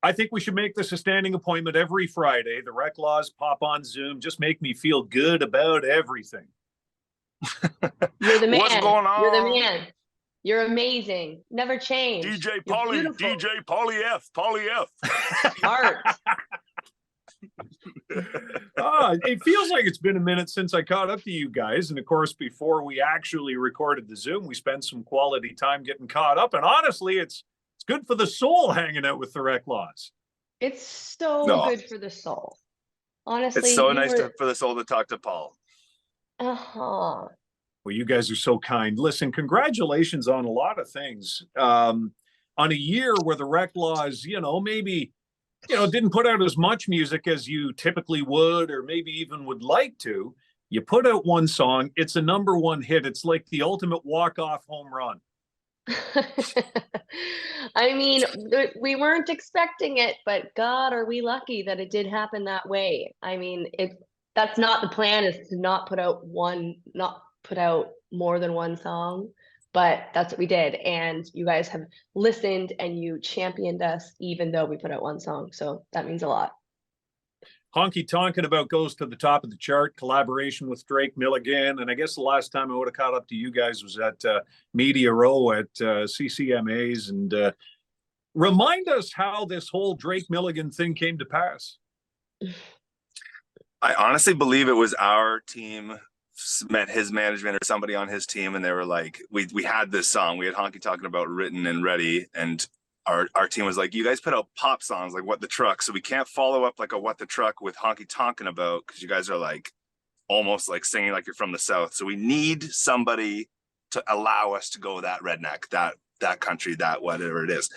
I think we should make this a standing appointment every Friday. The Reklaws pop on Zoom. Just make me feel good about everything. You're the man. What's going on? You're the man. You're amazing. Never change. DJ Pauly F. Pauly F. Smart. It feels like it's been a minute since I caught up to you guys. And of course, before we actually recorded the Zoom, we spent some quality time getting caught up. And honestly, it's good for the soul hanging out with the Reklaws. It's so good for the soul. Honestly, it's so nice for the soul to talk to Paul. Uh-huh. Well, you guys are so kind. Listen, congratulations on a lot of things. On a year where the Reklaws, maybe, didn't put out as much music as you typically would, or maybe even would like to. You put out one song, it's a #1 hit. It's like the ultimate walk-off home run. I mean, we weren't expecting it, but God, are we lucky that it did happen that way. I mean, that's not the plan, is to not put out more than one song, but that's what we did. And you guys have listened and you championed us, even though we put out one song. So that means a lot. Honky Tonkin About goes to the top of the chart, collaboration with Drake Milligan. And I guess the last time I would have caught up to you guys was at Media Row at CCMAs. And remind us how this whole Drake Milligan thing came to pass. I honestly believe it was our team met his management or somebody on his team, and they were like, we had this song, we had Honky Tonkin About written and ready, and our team was like, you guys put out pop songs like What the Truck, so we can't follow up like a What the Truck with Honky Tonkin About, because you guys are like almost like singing like you're from the South. So we need somebody to allow us to go that redneck, that country, that whatever it is.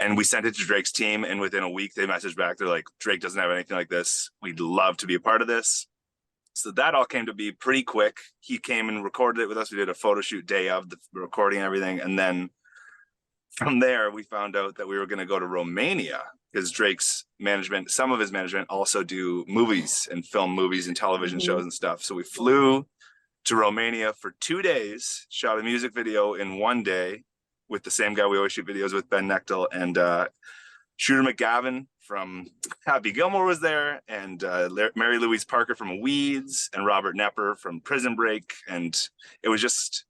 And we sent it to Drake's team, and within a week they messaged back. They're like, Drake doesn't have anything like this. We'd love to be a part of this. So that all came to be pretty quick. He came and recorded it with us. We did a photo shoot day of the recording and everything. And then from there, we found out that we were going to go to Romania, because Drake's management, some of his management also do movies and film movies and television shows and stuff. So we flew to Romania for 2 days, shot a music video in 1 day with the same guy we always shoot videos with, Ben Nechtel, and Shooter McGavin from Happy Gilmore was there, and Mary Louise Parker from Weeds, and Robert Nepper from Prison Break. And it was just,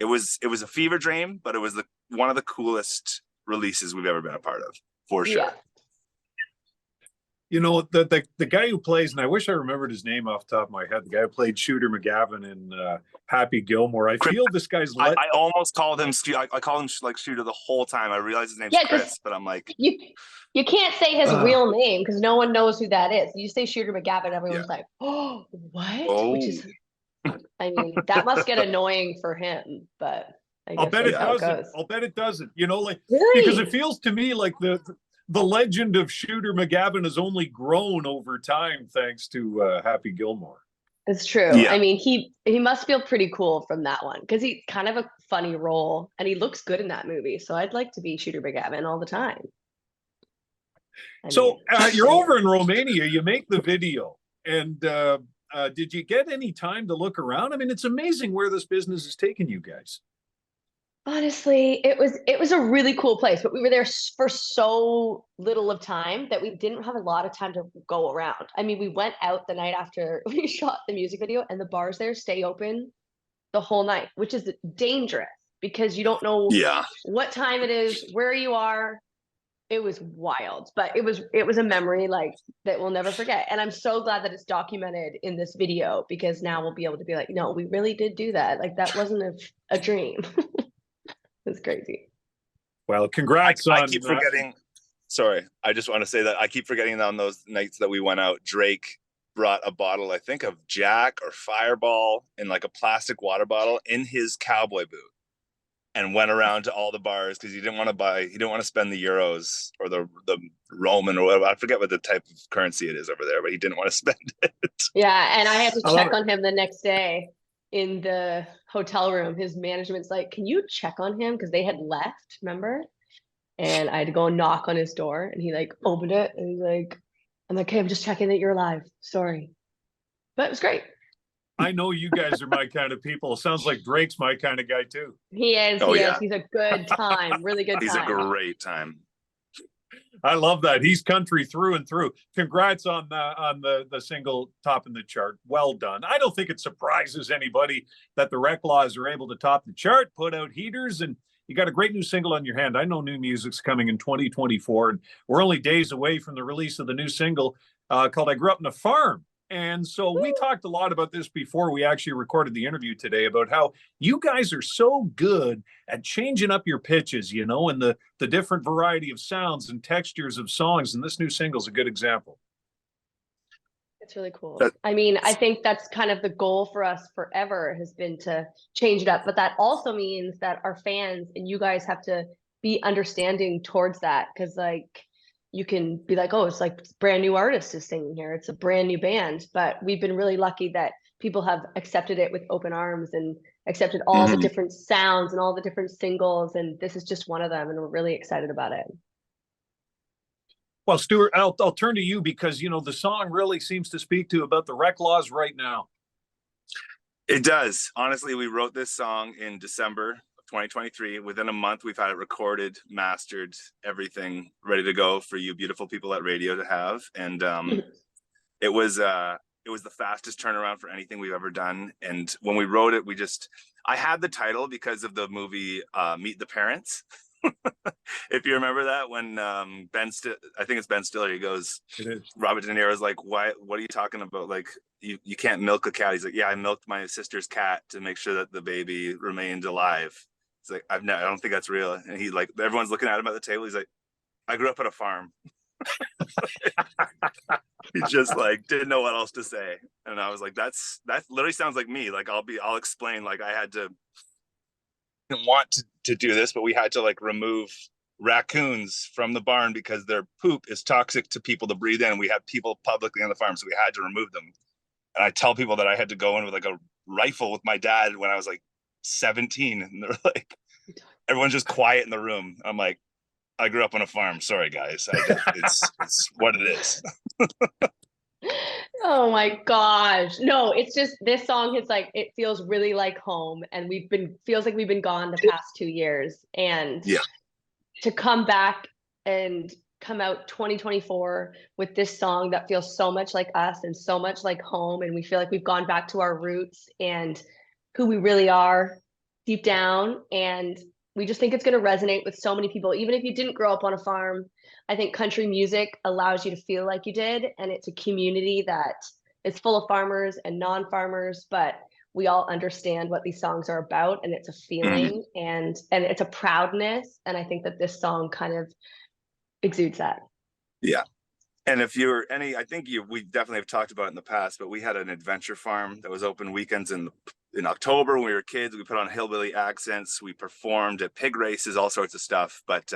it was a fever dream, but it was one of the coolest releases we've ever been a part of, for sure. The guy who plays, and I wish I remembered his name off the top of my head, the guy who played Shooter McGavin in Happy Gilmore. I feel this guy's. I almost called him. I called him like Shooter the whole time. I realized his name's Chris, but I'm like, you can't say his real name because no one knows who that is. You say Shooter McGavin, everyone's like, oh, what? Oh. Which is, I mean, that must get annoying for him, but I'll bet it doesn't. I'll bet it doesn't. Really? Because it feels to me like the legend of Shooter McGavin has only grown over time thanks to Happy Gilmore. It's true. Yeah. I mean, he must feel pretty cool from that one, because he's kind of a funny role and he looks good in that movie. So I'd like to be Shooter McGavin all the time. So you're over in Romania, you make the video, and did you get any time to look around? I mean, it's amazing where this business has taken you guys. Honestly, it was a really cool place, but we were there for so little of time that we didn't have a lot of time to go around. I mean, we went out the night after we shot the music video, and the bars there stay open the whole night, which is dangerous because you don't know what time it is, where you are. It was wild, but it was a memory like that we'll never forget. And I'm so glad that it's documented in this video, because now we'll be able to be like, no, we really did do that. Like, that wasn't a dream. It's crazy. Well, congrats. I keep forgetting. Sorry, I just want to say that I keep forgetting on those nights that we went out, Drake brought a bottle, I think of Jack or Fireball, in like a plastic water bottle in his cowboy boot, and went around to all the bars because he didn't want to spend the euros or the Roman or whatever. I forget what the type of currency it is over there, but he didn't want to spend it. Yeah, and I had to check on him the next day in the hotel room. His management's like, can you check on him? Because they had left, remember? And I had to go and knock on his door, and he like opened it, and he's like, I'm like, hey, I'm just checking that you're alive. Sorry. But it was great. I know you guys are my kind of people. It sounds like Drake's my kind of guy too. He is. He is. He's a good time. Really good time. He's a great time. I love that. He's country through and through. Congrats on the single topping the chart. Well done. I don't think it surprises anybody that the Reklaws are able to top the chart, put out heaters, and you got a great new single on your hand. I know new music's coming in 2024, and we're only days away from the release of the new single called I Grew Up in a Farm. And so we talked a lot about this before we actually recorded the interview today about how you guys are so good at changing up your pitches, you know, and the different variety of sounds and textures of songs. And this new single is a good example. It's really cool. I mean, I think that's kind of the goal for us forever has been to change it up. But that also means that our fans and you guys have to be understanding towards that. Because like, you can be like, oh, it's like brand new artist is singing here. It's a brand new band. But we've been really lucky that people have accepted it with open arms and accepted all the different sounds and all the different singles. And this is just one of them. And we're really excited about it. Well, Stuart, I'll turn to you because, you know, the song really seems to speak to about the Reklaws right now. It does. Honestly, we wrote this song in December 2023. Within a month, we've had it recorded, mastered, everything ready to go for you beautiful people at radio to have. And it was the fastest turnaround for anything we've ever done. And when we wrote it, I had the title because of the movie Meet the Parents. If you remember that, when I think it's Ben Stiller, he goes, Robert De Niro's like, what are you talking about? Like, you can't milk a cat. He's like, yeah, I milked my sister's cat to make sure that the baby remained alive. It's like, I don't think that's real. And he like, everyone's looking at him at the table. He's like, I grew up at a farm. He just like didn't know what else to say. And I was like, that literally sounds like me. Like I'll explain, like I had to want to do this, but we had to like remove raccoons from the barn because their poop is toxic to people to breathe in. We have people publicly on the farm, so we had to remove them. And I tell people that I had to go in with like a rifle with my dad when I was like 17, and they're like, everyone's just quiet in the room. I'm like, I grew up on a farm. Sorry, guys. It's what it is. Oh my gosh. No, it's just this song is like, it feels really like home. And feels like we've been gone the past 2 years. And to come back and come out 2024 with this song that feels so much like us and so much like home. And we feel like we've gone back to our roots and who we really are deep down. And we just think it's going to resonate with so many people. Even if you didn't grow up on a farm, I think country music allows you to feel like you did. And it's a community that is full of farmers and non-farmers, but we all understand what these songs are about. And it's a feeling and it's a proudness. And I think that this song kind of exudes that. Yeah. And if you're we definitely have talked about it in the past, but we had an adventure farm that was open weekends in October when we were kids. We put on hillbilly accents. We performed at pig races, all sorts of stuff. But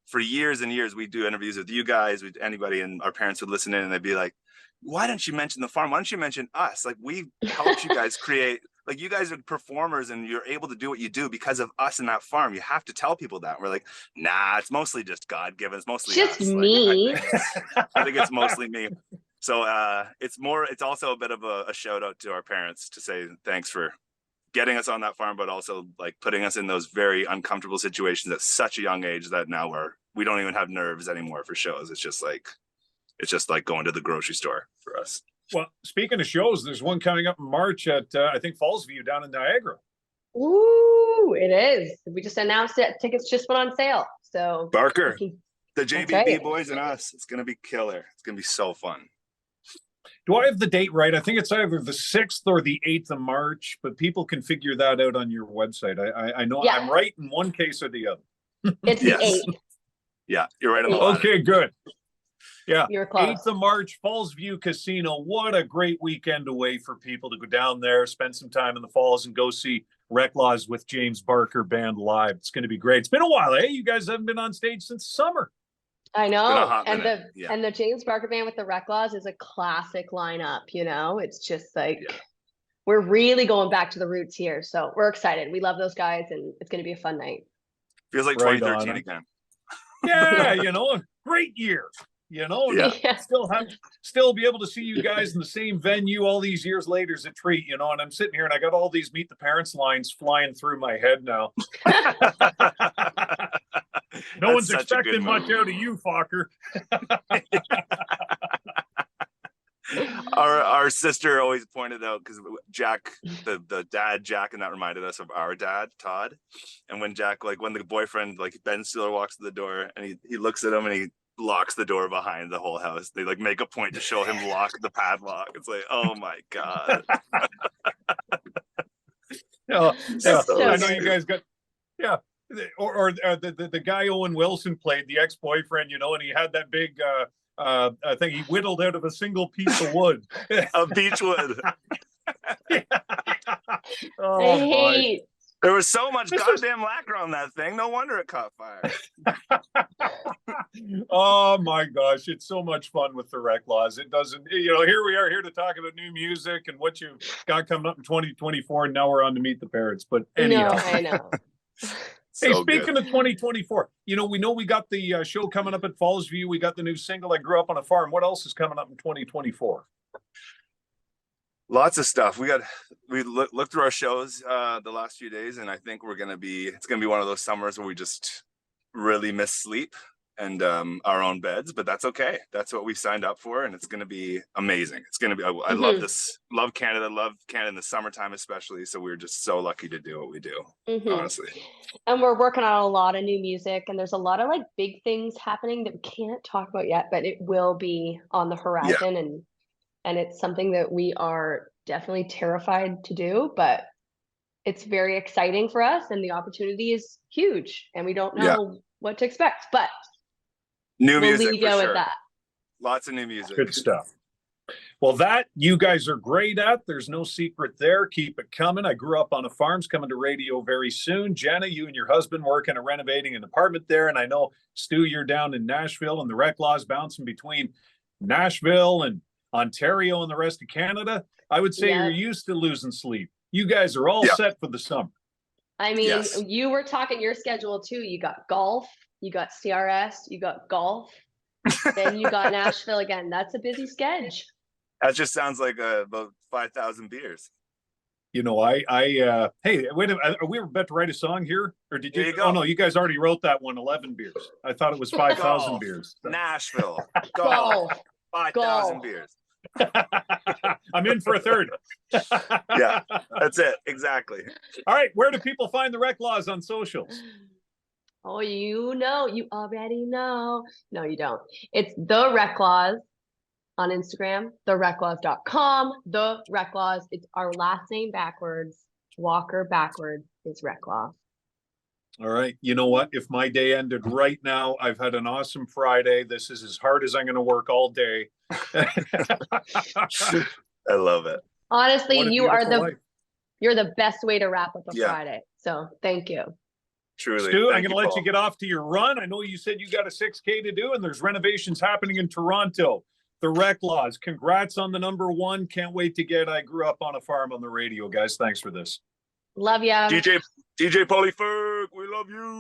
for years and years, we do interviews with you guys, with anybody, and our parents would listen in and they'd be like, why don't you mention the farm? Why don't you mention us? Like, we helped you guys create, like, you guys are performers and you're able to do what you do because of us in that farm. You have to tell people that. We're like, nah, it's mostly just God given. It's mostly just us. me. Like, I think it's mostly me. So it's also a bit of a shout out to our parents to say thanks for getting us on that farm, but also like putting us in those very uncomfortable situations at such a young age that now we don't even have nerves anymore for shows. It's just like going to the grocery store for us. Well, speaking of shows, there's one coming up in March at I think Fallsview down in Niagara. Ooh, it is. We just announced it. Tickets just went on sale. So Barker, the JBB right. boys and us. It's gonna be killer. It's gonna be so fun. Do I have the date right? I think it's either the 6th or the 8th of March, but people can figure that out on your website. I know I'm right in one case or the other. It's the 8th. Yeah, you're right on the Okay, good. Yeah, you're close. 8th of March, Fallsview Casino. What a great weekend away for people to go down there, spend some time in the falls, and go see Reklaws with James Barker Band live. It's going to be great. It's been a while, eh? You guys haven't been on stage since summer. I know. And minute. the James Barker Band with the Reklaws is a classic lineup, you know? It's just like we're really going back to the roots here. So we're excited. We love those guys and it's going to be a fun night. Feels like 2013 again. Yeah, you know, a great year. You know, still be able to see you guys in the same venue all these years later is a treat, you know. And I'm sitting here and I got all these Meet the Parents lines flying through my head now. No one's expecting much out of you, Fokker. Our sister always pointed out, because Jack, the dad Jack, and that reminded us of our dad Todd. And when Jack, like when the boyfriend, like Ben Stiller, walks to the door and he looks at him and he locks the door behind the whole house, they like make a point to show him lock the padlock. It's like, oh my god. Yeah, So I know you guys got, yeah. Or the guy Owen Wilson played, the ex-boyfriend, you know, and he had that big thing he whittled out of a single piece of wood. Of beech wood. Oh, I my. hate. There was so much goddamn lacquer on that thing. No wonder it caught fire. Oh my gosh, it's so much fun with the Reklaws. It doesn't, you know, here we are here to talk about new music and what you've got coming up in 2024, and now we're on to Meet the Parents. But anyhow, No, I know. hey, So speaking good. of 2024, you know, we got the show coming up at Fallsview. We got the new single, I Grew Up on a Farm. What else is coming up in 2024? Lots of stuff. We looked through our shows the last few days, and I think it's gonna be one of those summers where we just really miss sleep and our own beds, but that's okay. That's what we signed up for, and it's gonna be amazing. It's gonna be, I love this, love Canada in the summertime especially, so we're just so lucky to do what we do, honestly. And we're working on a lot of new music, and there's a lot of like big things happening that we can't talk about yet, but it will be on the horizon. And it's something that we are definitely terrified to do, but it's very exciting for us, and the opportunity is huge, and we don't know what to expect, but New we'll music leave you for with sure. that. Lots of new music. Good stuff. Well, that you guys are great at. There's no secret there. Keep it coming. I Grew Up on a Farm's coming to radio very soon. Jenna, you and your husband working on renovating an apartment there. And I know, Stu, you're down in Nashville, and the Reklaws bouncing between Nashville and Ontario and the rest of Canada. I would say you're used to losing sleep. You guys are all set for the summer. I mean, you were talking your schedule too. You got golf, you got CRS, you got golf, then you got Nashville again. That's a busy schedule. That just sounds like about 5,000 beers. You know, hey, wait a minute. Are we about to write a song here? Or did you? Go. Oh, no, you guys already wrote that one, 11 beers. I thought it was 5,000 beers. Nashville. Golf. 5,000 beers. I'm in for a third. Yeah, that's it. Exactly. All right. Where do people find the Reklaws on socials? Oh, you already know. No, you don't. It's The Reklaws on Instagram, thereklaws.com, The Reklaws. It's our last name backwards. Walker backwards is Reklaws. All right. You know what? If my day ended right now, I've had an awesome Friday. This is as hard as I'm going to work all day. I love it. Honestly, you're the best way to wrap up a Yeah. Friday. So thank you. Truly. Stu, I'm Thank going to you, let Paul. you get off to your run. I know you said you got a 6K to do, and there's renovations happening in Toronto. The Reklaws, congrats on the #1. Can't wait to get I Grew Up on a Farm on the radio, guys. Thanks for this. Love ya. DJ Pauly Ferg, we love you.